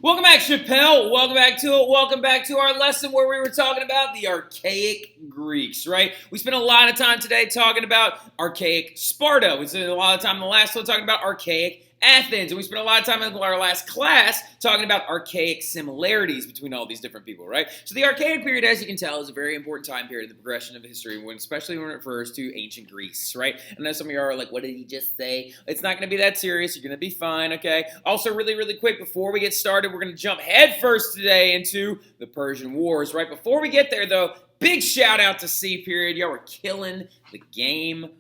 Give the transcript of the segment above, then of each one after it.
Welcome back, Chappelle. Welcome back to it. Welcome back to our lesson where we were talking about the Archaic Greeks, right? We spent a lot of time today talking about Archaic Sparta. We spent a lot of time in the last one talking about Archaic Athens, and we spent a lot of time in our last class talking about archaic similarities between all these different people, right? So the Archaic period, as you can tell, is a very important time period in the progression of history, especially when it refers to ancient Greece, right? I know some of you are like, what did he just say? It's not going to be that serious. You're going to be fine, okay? Also, really quick, before we get started, we're going to jump headfirst today into the Persian Wars, right? Before we get there, though, big shout out to C period. Y'all were killing the game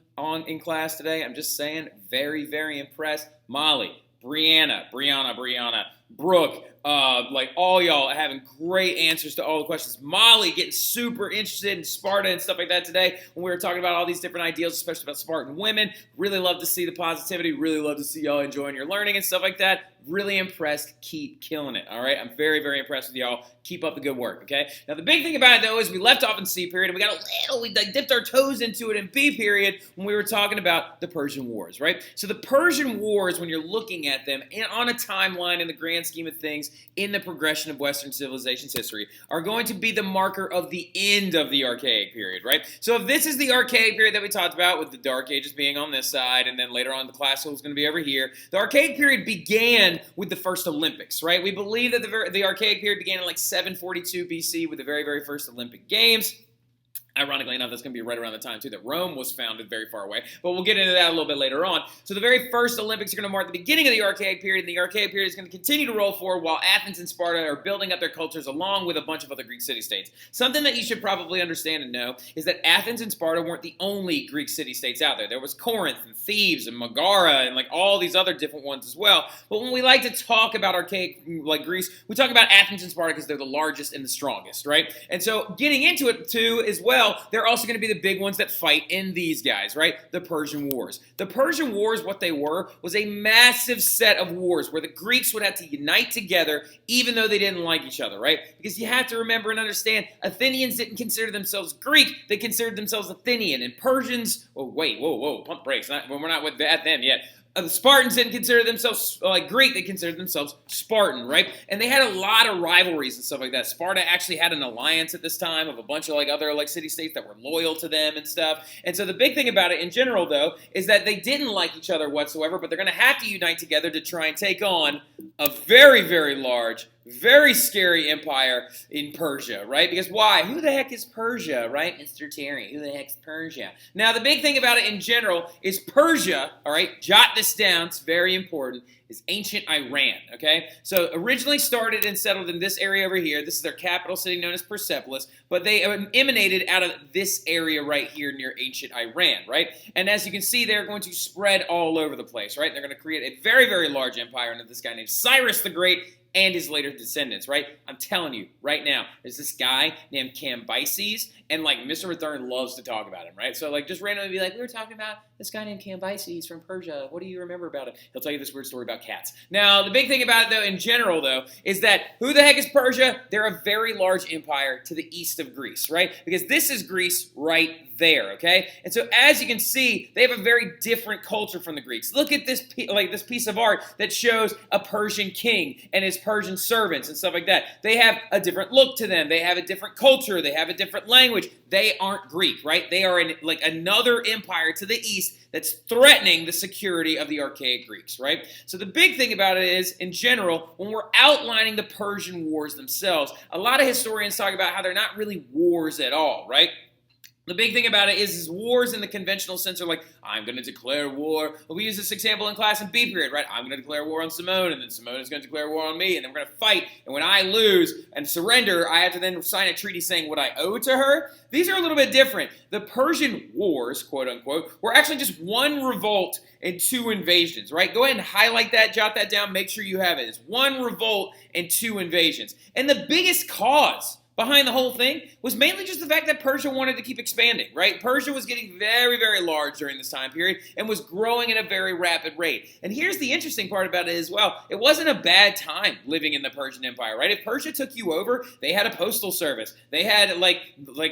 in class today. I'm just saying, very impressed. Molly, Brianna, Brooke, like all y'all having great answers to all the questions. Molly getting super interested in Sparta and stuff like that today when we were talking about all these different ideals, especially about Spartan women. Really love to see the positivity. Really love to see y'all enjoying your learning and stuff like that. Really impressed. Keep killing it, all right? I'm very impressed with y'all. Keep up the good work, okay? Now, the big thing about it, though, is we left off in C period, and we dipped our toes into it in B period when we were talking about the Persian Wars, right? So the Persian Wars, when you're looking at them on a timeline in the grand scheme of things, in the progression of Western civilization's history, are going to be the marker of the end of the Archaic period, right? So if this is the Archaic period that we talked about, with the Dark Ages being on this side, and then later on the Classical is going to be over here, the Archaic period began with the first Olympics, right? We believe that the Archaic period began in like 742 BC with the very first Olympic Games. Ironically enough, that's going to be right around the time, too, that Rome was founded very far away. But we'll get into that a little bit later on. So the very first Olympics are going to mark the beginning of the Archaic period, and the Archaic period is going to continue to roll forward while Athens and Sparta are building up their cultures along with a bunch of other Greek city-states. Something that you should probably understand and know is that Athens and Sparta weren't the only Greek city-states out there. There was Corinth and Thebes and Megara and like all these other different ones as well. But when we like to talk about Archaic like Greece, we talk about Athens and Sparta because they're the largest and the strongest, right? And so getting into it, too, as well, they're also going to be the big ones that fight in these guys, right? The Persian Wars. The Persian Wars, what they were, was a massive set of wars where the Greeks would have to unite together even though they didn't like each other, right? Because you have to remember and understand, Athenians didn't consider themselves Greek. They considered themselves Athenian. And Persians, whoa, pump brakes. We're not at them yet. The Spartans didn't consider themselves Greek. They considered themselves Spartan, right? And they had a lot of rivalries and stuff like that. Sparta actually had an alliance at this time of a bunch of other city-states that were loyal to them and stuff. And so the big thing about it in general, though, is that they didn't like each other whatsoever, but they're going to have to unite together to try and take on a very large, very scary empire in Persia, right? Because why? Who the heck is Persia, right? Mr. Terry, who the heck's Persia? Now, the big thing about it in general is Persia, all right? Jot this down, it's very important, is ancient Iran, okay? So originally started and settled in this area over here. This is their capital city known as Persepolis, but they emanated out of this area right here near ancient Iran, right? And as you can see, they're going to spread all over the place, right? They're going to create a very large empire under this guy named Cyrus the Great and his later descendants, right? I'm telling you, right now, there's this guy named Cambyses, and Mr. Mathern loves to talk about him, right? So just randomly be like, we were talking about this guy named Cambyses from Persia. What do you remember about him? He'll tell you this weird story about cats. Now, the big thing about it, though, in general, though, is that who the heck is Persia? They're a very large empire to the east of Greece, right? Because this is Greece right there, okay? And so as you can see, they have a very different culture from the Greeks. Look at this this piece of art that shows a Persian king and his Persian servants and stuff like that. They have a different look to them. They have a different culture. They have a different language. They aren't Greek, right? They are another empire to the east that's threatening the security of the Archaic Greeks, right? So the big thing about it is, in general, when we're outlining the Persian Wars themselves, a lot of historians talk about how they're not really wars at all, right? The big thing about it is wars in the conventional sense are I'm going to declare war. We use this example in class in B period, right? I'm going to declare war on Simone, and then Simone is going to declare war on me, and then we're going to fight. And when I lose and surrender, I have to then sign a treaty saying what I owe to her. These are a little bit different. The Persian Wars, quote unquote, were actually just one revolt and two invasions, right? Go ahead and highlight that, jot that down, make sure you have it. It's one revolt and two invasions. And the biggest cause behind the whole thing was mainly just the fact that Persia wanted to keep expanding, right? Persia was getting very, very large during this time period and was growing at a very rapid rate. And here's the interesting part about it as well. It wasn't a bad time living in the Persian Empire, right? If Persia took you over, they had a postal service. They had like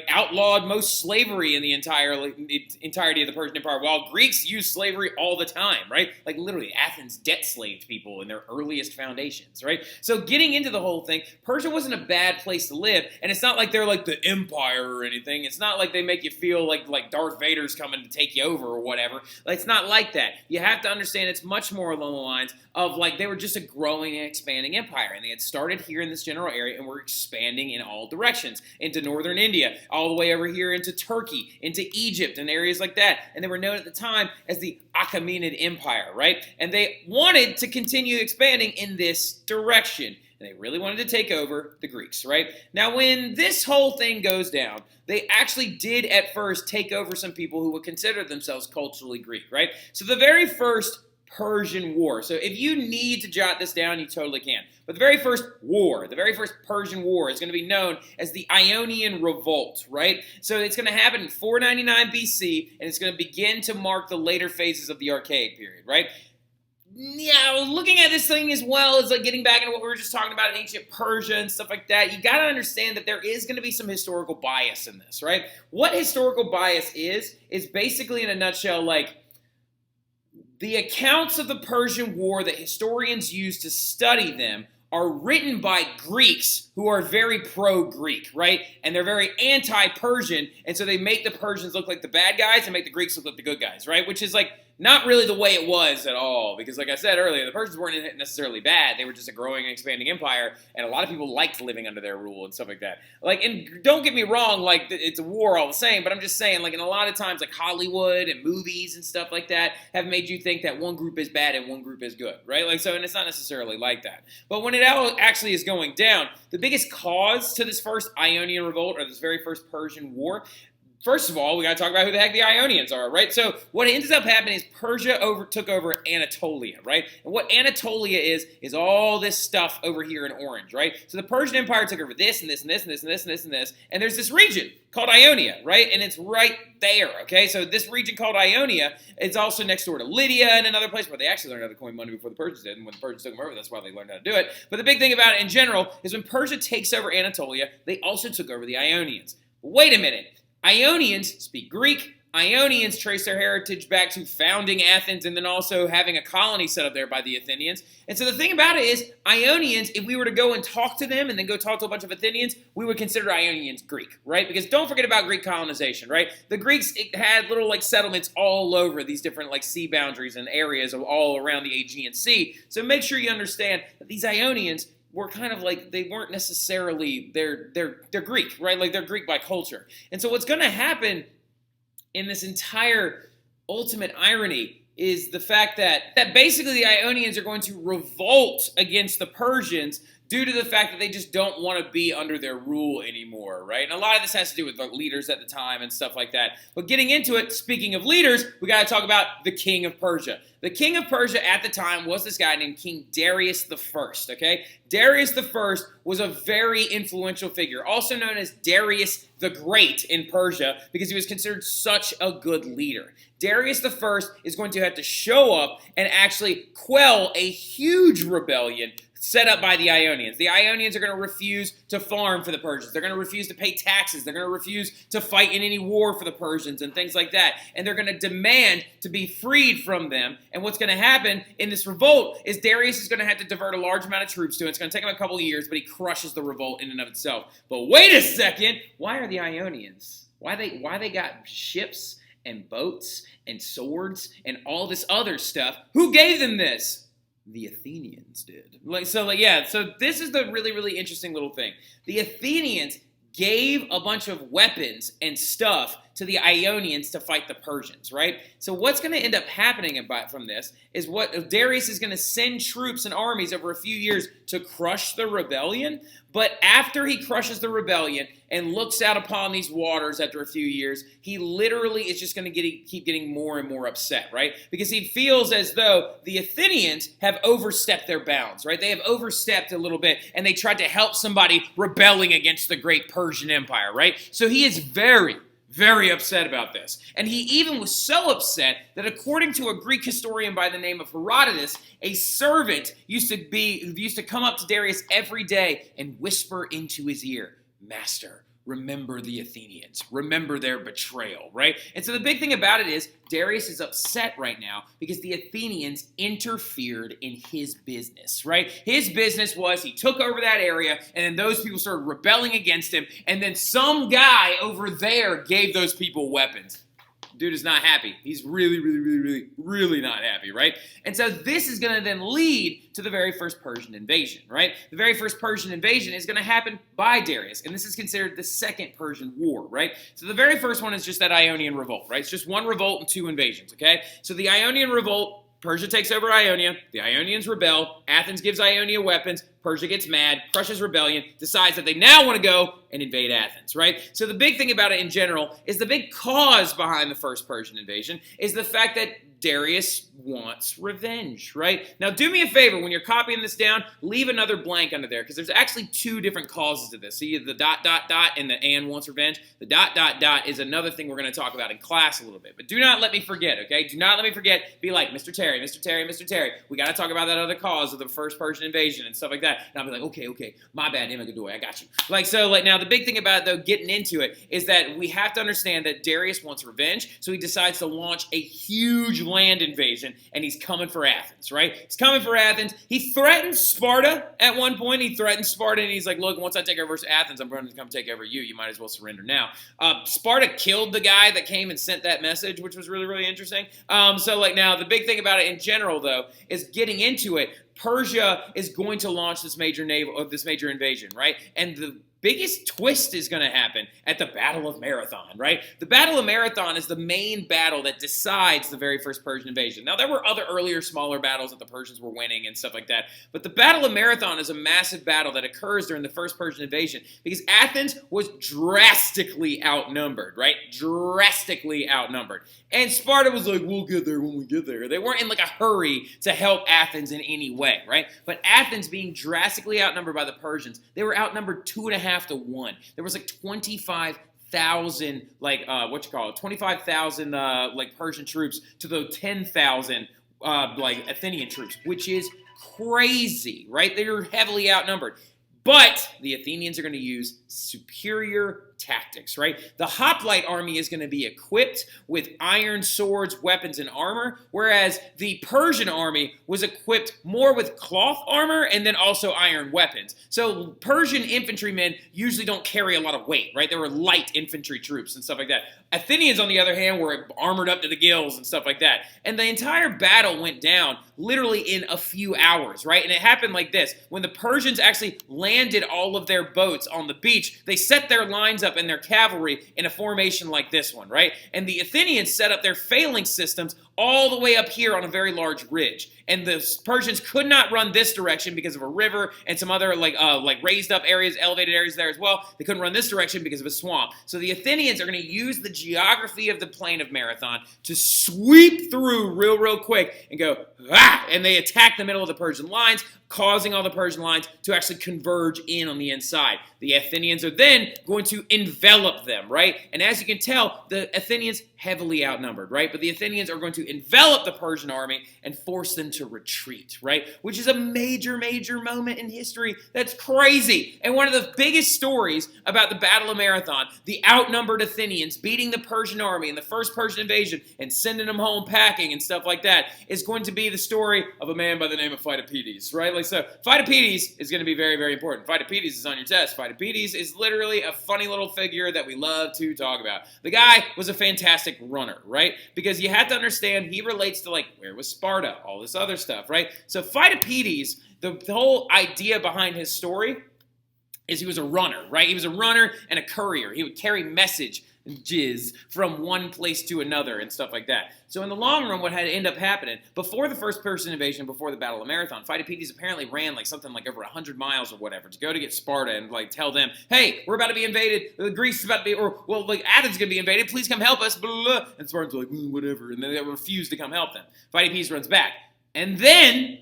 outlawed most slavery in the entirety of the Persian Empire, while Greeks used slavery all the time, right? Like literally Athens debt slaved people in their earliest foundations, right? So getting into the whole thing, Persia wasn't a bad place to live. And it's not like they're like the empire or anything. It's not like they make you feel like Darth Vader's coming to take you over or whatever. Like, it's not like that. You have to understand it's much more along the lines of like they were just a growing and expanding empire. And they had started here in this general area and were expanding in all directions into northern India, all the way over here into Turkey, into Egypt and areas like that. And they were known at the time as the Achaemenid Empire, right? And they wanted to continue expanding in this direction. And they really wanted to take over the Greeks, right? Now, when this whole thing goes down, they actually did at first take over some people who would consider themselves culturally Greek, right? So the very first Persian War. So if you need to jot this down, you totally can. But the very first war, the very first Persian War is going to be known as the Ionian Revolt, right? So it's going to happen in 499 BC, and it's going to begin to mark the later phases of the Archaic Period, right? Yeah, looking at this thing as well as like getting back into what we were just talking about in ancient Persia and stuff like that, you got to understand that there is going to be some historical bias in this, right? What historical bias is basically in a nutshell like the accounts of the Persian War that historians use to study them are written by Greeks who are very pro-Greek, right? And they're very anti-Persian, and so they make the Persians look like the bad guys and make the Greeks look like the good guys, right? Which is like not really the way it was at all, because like I said earlier, the Persians weren't necessarily bad. They were just a growing and expanding empire, and a lot of people liked living under their rule and stuff like that. Like, and don't get me wrong, like, it's a war all the same, but I'm just saying, like, in a lot of times, like, Hollywood and movies and stuff like that have made you think that one group is bad and one group is good, right? Like, so, and it's not necessarily like that. But when it actually is going down, the biggest cause to this first Ionian revolt, or this very first Persian War, first of all, we got to talk about who the heck the Ionians are, right? So what ends up happening is Persia took over Anatolia, right? And what Anatolia is all this stuff over here in orange, right? So the Persian Empire took over this and this and this and this and this and this and this, and there's this region called Ionia, right? And it's right there, okay? So this region called Ionia is also next door to Lydia and another place where they actually learned how to coin money before the Persians did, and when the Persians took them over, that's why they learned how to do it. But the big thing about it in general is when Persia takes over Anatolia, they also took over the Ionians. Wait a minute. Ionians speak Greek. Ionians trace their heritage back to founding Athens and then also having a colony set up there by the Athenians. And so the thing about it is, Ionians, if we were to go and talk to them and then go talk to a bunch of Athenians, we would consider Ionians Greek, right? Because don't forget about Greek colonization, right? The Greeks had little like settlements all over these different like sea boundaries and areas of all around the Aegean Sea. So make sure you understand that these Ionians were kind of like, they weren't necessarily, they're Greek, right? Like they're Greek by culture. And so what's going to happen in this entire ultimate irony is the fact that basically the Ionians are going to revolt against the Persians due to the fact that they just don't want to be under their rule anymore, right? And a lot of this has to do with the leaders at the time and stuff like that. But getting into it, speaking of leaders, we got to talk about the King of Persia. The King of Persia at the time was this guy named King Darius the First, okay? Darius the First was a very influential figure, also known as Darius the Great in Persia, because he was considered such a good leader. Darius the First is going to have to show up and actually quell a huge rebellion set up by the Ionians. The Ionians are going to refuse to farm for the Persians. They're going to refuse to pay taxes. They're going to refuse to fight in any war for the Persians and things like that. And they're going to demand to be freed from them. And what's going to happen in this revolt is Darius is going to have to divert a large amount of troops to it. It's going to take him a couple of years, but he crushes the revolt in and of itself. But wait a second. Why are the Ionians? Why they got ships and boats and swords and all this other stuff? Who gave them this? The Athenians did. So this is the really, really interesting little thing. The Athenians gave a bunch of weapons and stuff to the Ionians to fight the Persians, right? So what's going to end up happening from this is what Darius is going to send troops and armies over a few years to crush the rebellion. But after he crushes the rebellion and looks out upon these waters after a few years, he literally is just going to keep getting more and more upset, right? Because he feels as though the Athenians have overstepped their bounds, right? They have overstepped a little bit, and they tried to help somebody rebelling against the great Persian Empire, right? So he is very, very upset about this. And he even was so upset that according to a Greek historian by the name of Herodotus, a servant used to come up to Darius every day and whisper into his ear, "Master, remember the Athenians. Remember their betrayal," right? And so the big thing about it is Darius is upset right now because the Athenians interfered in his business, right? His business was he took over that area, and then those people started rebelling against him, and then some guy over there gave those people weapons. Dude is not happy. He's really, really, really, really, really not happy, right? And so this is going to then lead to the very first Persian invasion, right? The very first Persian invasion is going to happen by Darius, and this is considered the Second Persian War, right? So the very first one is just that Ionian revolt, right? It's just one revolt and two invasions, okay? So the Ionian revolt, Persia takes over Ionia, the Ionians rebel, Athens gives Ionia weapons, Persia gets mad, crushes rebellion, decides that they now want to go and invade Athens, right? So the big thing about it in general is the big cause behind the first Persian invasion is the fact that Darius wants revenge, right? Now, do me a favor. When you're copying this down, leave another blank under there because there's actually two different causes to this. See the ... and the "and wants revenge." The ... is another thing we're going to talk about in class a little bit. But do not let me forget, okay? Do not let me forget. Be like, Mr. Terry, Mr. Terry, Mr. Terry. We got to talk about that other cause of the first Persian invasion and stuff like that. And I'll be like, okay, my bad, Emma Godoy, I got you. Now the big thing about it, though, getting into it, is that we have to understand that Darius wants revenge, so he decides to launch a huge land invasion, and he's coming for Athens, right? He's coming for Athens. He threatens Sparta at one point. He threatens Sparta, and he's like, look, once I take over Athens, I'm going to come take over you. You might as well surrender now. Sparta killed the guy that came and sent that message, which was really, really interesting. Now the big thing about it in general, though, is getting into it. Persia is going to launch this major invasion, right? And the biggest twist is going to happen at the Battle of Marathon, right? The Battle of Marathon is the main battle that decides the very first Persian invasion. Now, there were other earlier smaller battles that the Persians were winning and stuff like that, but the Battle of Marathon is a massive battle that occurs during the first Persian invasion because Athens was drastically outnumbered, right? Drastically outnumbered. And Sparta was like, we'll get there when we get there. They weren't in like a hurry to help Athens in any way, right? But Athens being drastically outnumbered by the Persians, they were outnumbered 2.5 to 1. There was like 25,000 25,000 Persian troops to the 10,000 Athenian troops, which is crazy, right? They were heavily outnumbered. But the Athenians are going to use superior tactics, right? The hoplite army is going to be equipped with iron swords, weapons, and armor, whereas the Persian army was equipped more with cloth armor and then also iron weapons. So Persian infantrymen usually don't carry a lot of weight, right? They were light infantry troops and stuff like that. Athenians, on the other hand, were armored up to the gills and stuff like that. And the entire battle went down literally in a few hours, right? And it happened like this. When the Persians actually landed all of their boats on the beach, they set their lines up and their cavalry in a formation like this one, right? And the Athenians set up their phalanx systems all the way up here on a very large ridge. And the Persians could not run this direction because of a river and some other raised up areas, elevated areas there as well. They couldn't run this direction because of a swamp. So the Athenians are going to use the geography of the plain of Marathon to sweep through real quick and go, ah! And they attack the middle of the Persian lines, causing all the Persian lines to actually converge in on the inside. The Athenians are then going to envelop them, right? And as you can tell, the Athenians heavily outnumbered, right? But the Athenians are going to envelop the Persian army and force them to retreat, right? Which is a major moment in history. That's crazy. And one of the biggest stories about the Battle of Marathon, the outnumbered Athenians beating the Persian army in the first Persian invasion and sending them home packing and stuff like that, is going to be the story of a man by the name of Phytopedes, right? So Phytopedes is going to be very important. Phytopedes is on your test. Phytopedes is literally a funny little figure that we love to talk about. The guy was a fantastic runner, right? Because you have to understand he relates to where was Sparta, all this other stuff, right? So Phytopedes, the whole idea behind his story is he was a runner, right? He was a runner and a courier. He would carry message jizz from one place to another and stuff like that. So in the long run, what had to end up happening, before the first Persian invasion, before the Battle of Marathon, Phytopedes apparently ran like something like over 100 miles or whatever to go to get Sparta and like tell them, hey, we're about to be invaded, Greece is about to be, or well, like Athens is going to be invaded, please come help us, blah, blah, blah. And Spartans were like, whatever, and then they refused to come help them. Phytopedes runs back. And then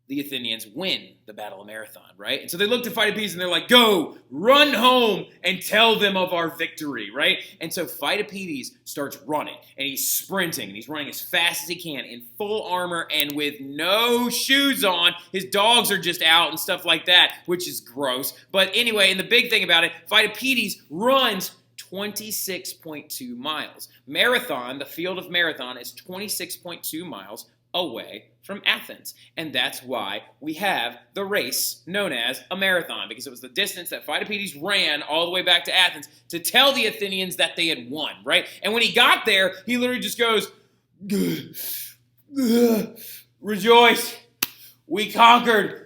the Athenians win the Battle of Marathon, right? And so they look to Phytopedes and they're like, go, run home and tell them of our victory, right? And so Phytopedes starts running and he's sprinting and he's running as fast as he can in full armor and with no shoes on. His dogs are just out and stuff like that, which is gross. But anyway, and the big thing about it, Phytopedes runs 26.2 miles. Marathon, the field of Marathon, is 26.2 miles away from Athens. And that's why we have the race known as a marathon, because it was the distance that Phytopedes ran all the way back to Athens to tell the Athenians that they had won, right? And when he got there, he literally just goes, rejoice, we conquered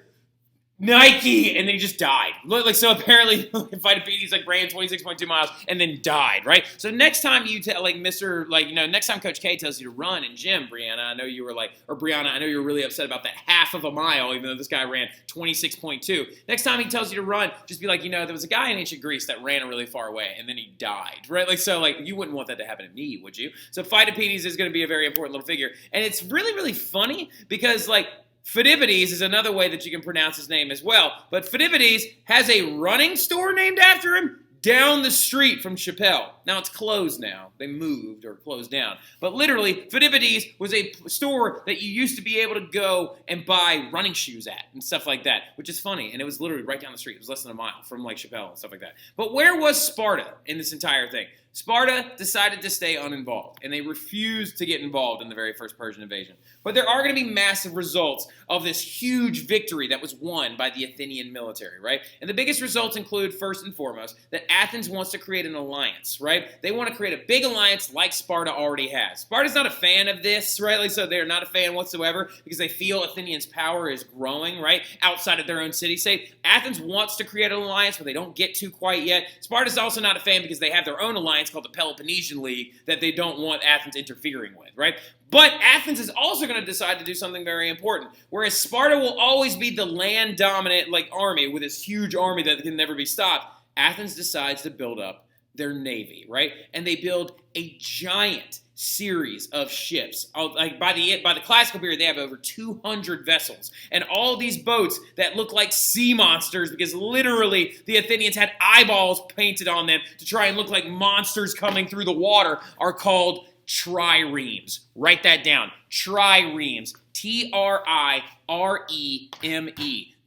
Nike, and then he just died. Like, so apparently Phytopedes like ran 26.2 miles and then died, right? So next time you tell like Mr. like, you know, next time Coach K tells you to run in gym, Brianna, I know you were like, or Brianna, I know you were really upset about that half of a mile, even though this guy ran 26.2. Next time he tells you to run, just be like, you know, there was a guy in ancient Greece that ran really far away and then he died, right? Like, so like you wouldn't want that to happen to me, would you? So Phytopedes is going to be a very important little figure, and it's really, really funny because like Phytopedes is another way that you can pronounce his name as well. But Phytopedes has a running store named after him down the street from Chappelle. Now it's closed now. They moved or closed down. But literally, Phytopedes was a store that you used to be able to go and buy running shoes at and stuff like that, which is funny. And it was literally right down the street. It was less than a mile from like Chappelle and stuff like that. But where was Sparta in this entire thing? Sparta decided to stay uninvolved, and they refused to get involved in the very first Persian invasion. But there are going to be massive results of this huge victory that was won by the Athenian military, right? And the biggest results include, first and foremost, that Athens wants to create an alliance, right? They want to create a big alliance like Sparta already has. Sparta's not a fan of this, right? Like, so they're not a fan whatsoever because they feel Athenians' power is growing, right, outside of their own city-state. Athens wants to create an alliance, but they don't get to quite yet. Sparta's also not a fan because they have their own alliance called the Peloponnesian League that they don't want Athens interfering with, right? But Athens is also going to decide to do something very important. Whereas Sparta will always be the land-dominant like army with this huge army that can never be stopped, Athens decides to build up their navy, right? And they build a giant series of ships. Like by the classical period, they have over 200 vessels, and all these boats that look like sea monsters because literally the Athenians had eyeballs painted on them to try and look like monsters coming through the water are called triremes. Write that down. Triremes. T-R-I-R-E-M-E.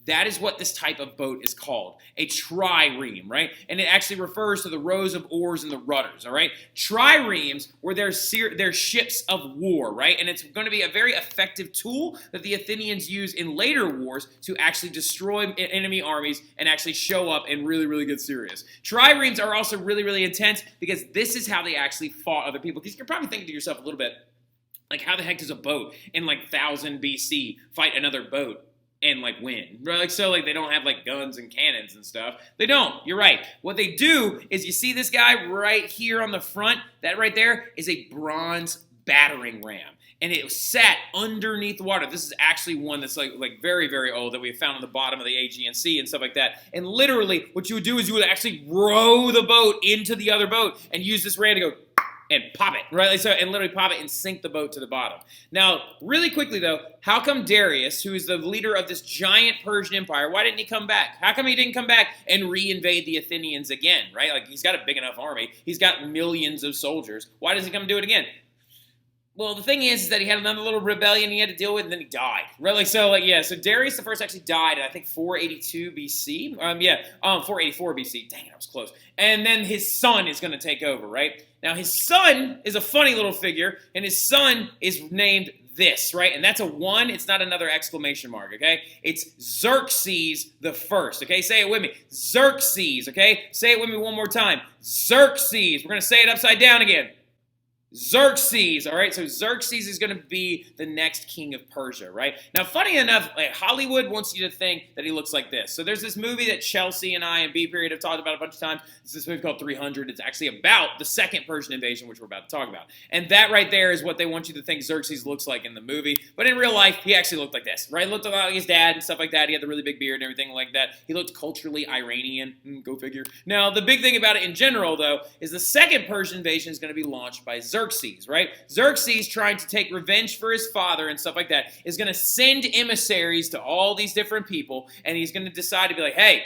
That is what this type of boat is called, a trireme, right? And it actually refers to the rows of oars and the rudders, all right? Triremes were their ships of war, right? And it's going to be a very effective tool that the Athenians use in later wars to actually destroy enemy armies and actually show up and really, really get serious. Triremes are also really, really intense because this is how they actually fought other people. Because you're probably thinking to yourself a little bit, like, how the heck does a boat in, like, 1000 BC fight another boat and like win, right? Like, so like they don't have like guns and cannons and stuff. They don't. You're right. What they do is, you see this guy right here on the front? That right there is a bronze battering ram, and it sat underneath the water. This is actually one that's like very, very old that we have found on the bottom of the Aegean Sea and stuff like that. And literally, what you would do is you would actually row the boat into the other boat and use this ram to go and pop it, right? Like so, and literally pop it and sink the boat to the bottom. Now, really quickly though, how come Darius, who is the leader of this giant Persian empire, why didn't he come back? How come he didn't come back and re-invade the Athenians again, right? Like, he's got a big enough army. He's got millions of soldiers. Why doesn't he come do it again? Well, the thing is that he had another little rebellion he had to deal with, and then he died. Right? Like, so, like, yeah, so Darius the First actually died in, I think, 482 BC. 484 BC. Dang it, I was close. And then his son is going to take over, right? Now, his son is a funny little figure, and his son is named this, right? And that's a 1. It's not another exclamation mark, okay? It's Xerxes the First, okay? Say it with me. Xerxes, okay? Say it with me one more time. Xerxes. We're going to say it upside down again. Xerxes, all right? So Xerxes is going to be the next king of Persia, right? Now, funny enough, Hollywood wants you to think that he looks like this. So there's this movie that Chelsea and I and B Period have talked about a bunch of times. It's this movie called 300. It's actually about the Second Persian invasion, which we're about to talk about. And that right there is what they want you to think Xerxes looks like in the movie. But in real life, he actually looked like this, right? He looked like his dad and stuff like that. He had the really big beard and everything like that. He looked culturally Iranian. Go figure. Now, the big thing about it in general, though, is the Second Persian invasion is going to be launched by Xerxes, right? Xerxes, trying to take revenge for his father and stuff like that, is going to send emissaries to all these different people, and he's going to decide to be like, hey,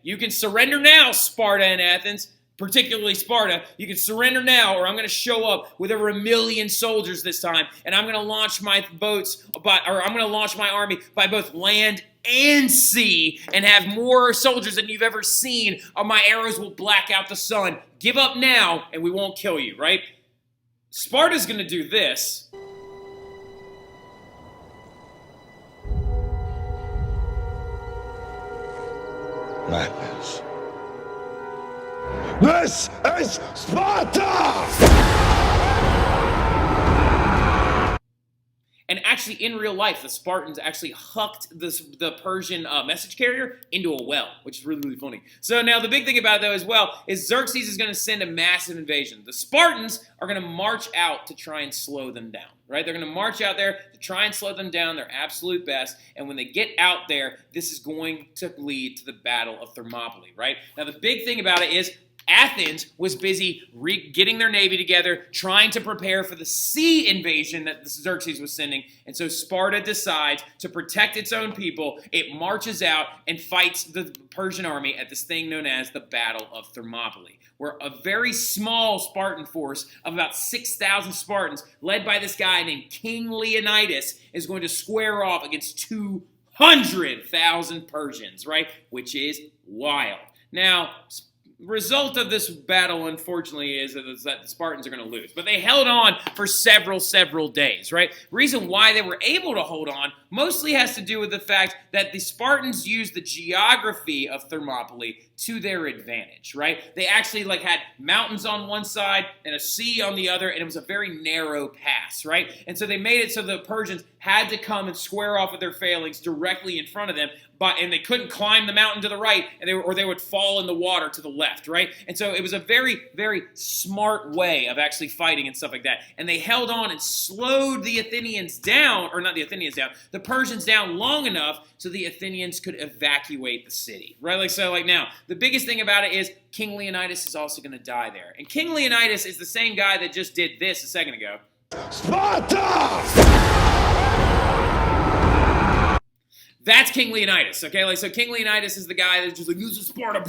you can surrender now, Sparta and Athens, particularly Sparta. You can surrender now, or I'm going to show up with over 1 million soldiers this time, and I'm going to launch my I'm going to launch my army by both land and sea, and have more soldiers than you've ever seen, or my arrows will black out the sun. Give up now, and we won't kill you, right? Sparta's going to do this. Madness. This is Sparta! And actually, in real life, the Spartans actually hucked the Persian message carrier into a well, which is really, really funny. So now the big thing about it, though, as well, is Xerxes is going to send a massive invasion. The Spartans are going to march out to try and slow them down, right? They're going to march out there to try and slow them down their absolute best. And when they get out there, this is going to lead to the Battle of Thermopylae, right? Now, the big thing about it is Athens was busy getting their navy together, trying to prepare for the sea invasion that Xerxes was sending. And so Sparta decides to protect its own people. It marches out and fights the Persian army at this thing known as the Battle of Thermopylae, where a very small Spartan force of about 6,000 Spartans, led by this guy named King Leonidas, is going to square off against 200,000 Persians, right? Which is wild. Now, result of this battle, unfortunately, is that the Spartans are going to lose. But they held on for several days, right? Reason why they were able to hold on mostly has to do with the fact that the Spartans used the geography of Thermopylae to their advantage, right? They actually had mountains on one side and a sea on the other, and it was a very narrow pass, right? And so they made it so the Persians had to come and square off with their phalanx directly in front of them, and they couldn't climb the mountain to the right, or they would fall in the water to the left, right? And so it was a very, very smart way of actually fighting and stuff like that. And they held on and slowed the Athenians down, or not the Athenians down, the Persians down long enough so the Athenians could evacuate the city, right? Now, the biggest thing about it is King Leonidas is also going to die there. And King Leonidas is the same guy that just did this a second ago. Sparta! That's King Leonidas, okay? So King Leonidas is the guy that's just this is Sparta,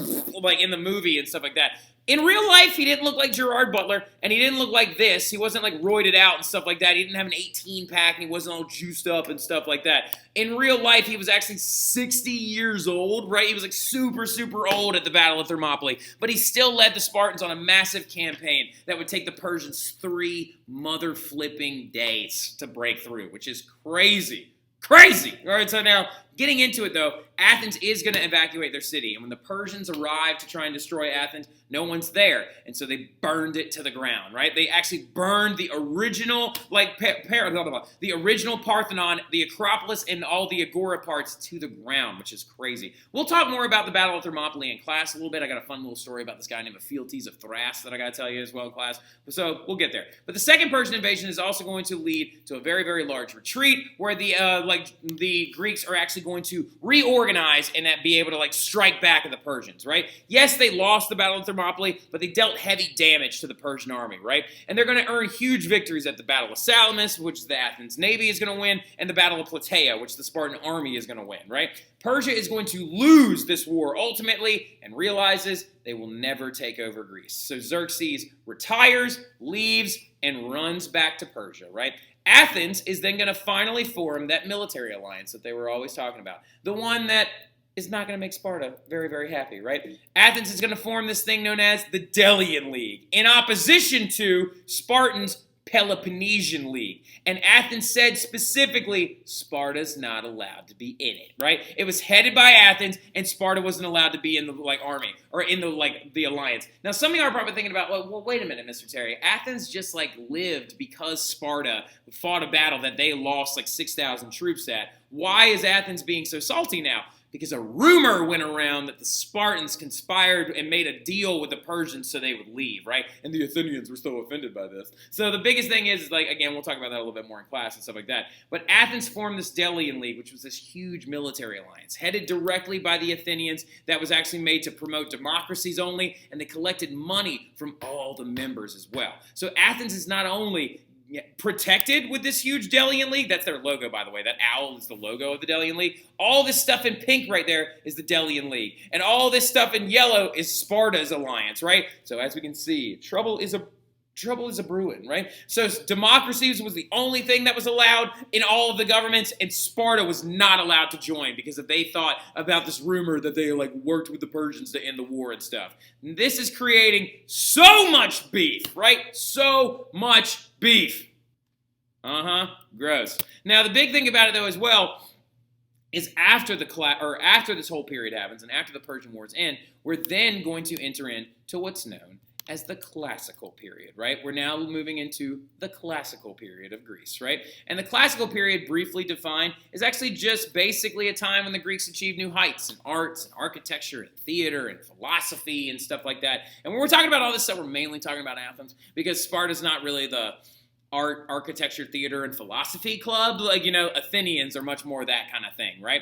in the movie and stuff like that. In real life, he didn't look like Gerard Butler, and he didn't look like this. He wasn't, roided out and stuff like that. He didn't have an 18-pack, and he wasn't all juiced up and stuff like that. In real life, he was actually 60 years old, right? He was, super, super old at the Battle of Thermopylae, but he still led the Spartans on a massive campaign that would take the Persians 3 mother-flipping days to break through, which is crazy. Crazy! All right, so now, getting into it, though, Athens is going to evacuate their city. And when the Persians arrive to try and destroy Athens, no one's there. And so they burned it to the ground, right? They actually burned the original, the original Parthenon, the Acropolis, and all the Agora parts to the ground, which is crazy. We'll talk more about the Battle of Thermopylae in class a little bit. I got a fun little story about this guy named Phytopedes of Thrace that I got to tell you as well in class. So we'll get there. But the Second Persian invasion is also going to lead to a very, very large retreat where the Greeks are actually going to reorganize and be able to strike back at the Persians, right? Yes, they lost the Battle of Thermopylae, but they dealt heavy damage to the Persian army, right? And they're going to earn huge victories at the Battle of Salamis, which the Athens navy is going to win, and the Battle of Plataea, which the Spartan army is going to win, right? Persia is going to lose this war ultimately and realizes they will never take over Greece. So Xerxes retires, leaves, and runs back to Persia, right? Athens is then going to finally form that military alliance that they were always talking about. The one that is not going to make Sparta very, very happy, right? Athens is going to form this thing known as the Delian League in opposition to Spartans' Peloponnesian League. And Athens said specifically, Sparta's not allowed to be in it, right? It was headed by Athens, and Sparta wasn't allowed to be in the army or in the alliance. Now, some of you are probably thinking about, well, wait a minute, Mr. Terry. Athens just lived because Sparta fought a battle that they lost 6,000 troops at. Why is Athens being so salty now? Because a rumor went around that the Spartans conspired and made a deal with the Persians so they would leave, right? And the Athenians were so offended by this. So the biggest thing is again, we'll talk about that a little bit more in class and stuff like that. But Athens formed this Delian League, which was this huge military alliance, headed directly by the Athenians, that was actually made to promote democracies only, and they collected money from all the members as well. So Athens is not only protected with this huge Delian League. That's their logo, by the way. That owl is the logo of the Delian League. All this stuff in pink right there is the Delian League. And all this stuff in yellow is Sparta's alliance, right? So as we can see, trouble is a brewing, right? So democracies was the only thing that was allowed in all of the governments, and Sparta was not allowed to join because they thought about this rumor that they worked with the Persians to end the war and stuff. And this is creating so much beef, right? So much beef. Gross. Now the big thing about it though as well is after this whole period happens and after the Persian Wars end, we're then going to enter into what's known as the classical period, right? We're now moving into the classical period of Greece, right? And the classical period, briefly defined, is actually just basically a time when the Greeks achieved new heights in arts and architecture and theater and philosophy and stuff like that. And when we're talking about all this stuff, we're mainly talking about Athens because Sparta's not really the art, architecture, theater, and philosophy club. Athenians are much more that kind of thing, right?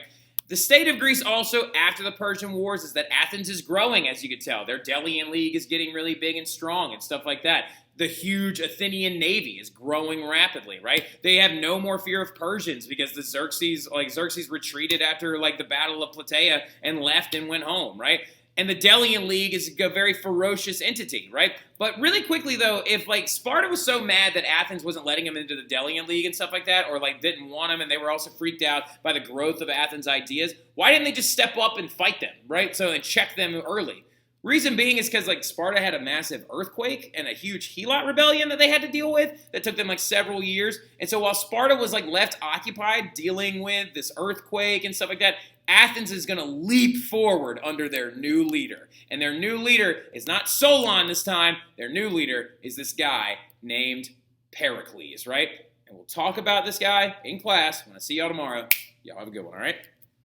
The state of Greece also, after the Persian Wars, is that Athens is growing, as you can tell. Their Delian League is getting really big and strong and stuff like that. The huge Athenian navy is growing rapidly, right? They have no more fear of Persians because the Xerxes retreated after the Battle of Plataea and left and went home, right? And the Delian League is a very ferocious entity, right? But really quickly, though, if Sparta was so mad that Athens wasn't letting them into the Delian League and stuff like that, or didn't want them, and they were also freaked out by the growth of Athens' ideas, why didn't they just step up and fight them, right? And check them early. Reason being is because Sparta had a massive earthquake and a huge Helot rebellion that they had to deal with that took them several years. And so while Sparta was left occupied dealing with this earthquake and stuff like that, Athens is going to leap forward under their new leader. And their new leader is not Solon this time. Their new leader is this guy named Pericles, right? And we'll talk about this guy in class. When I see y'all tomorrow, y'all have a good one, all right?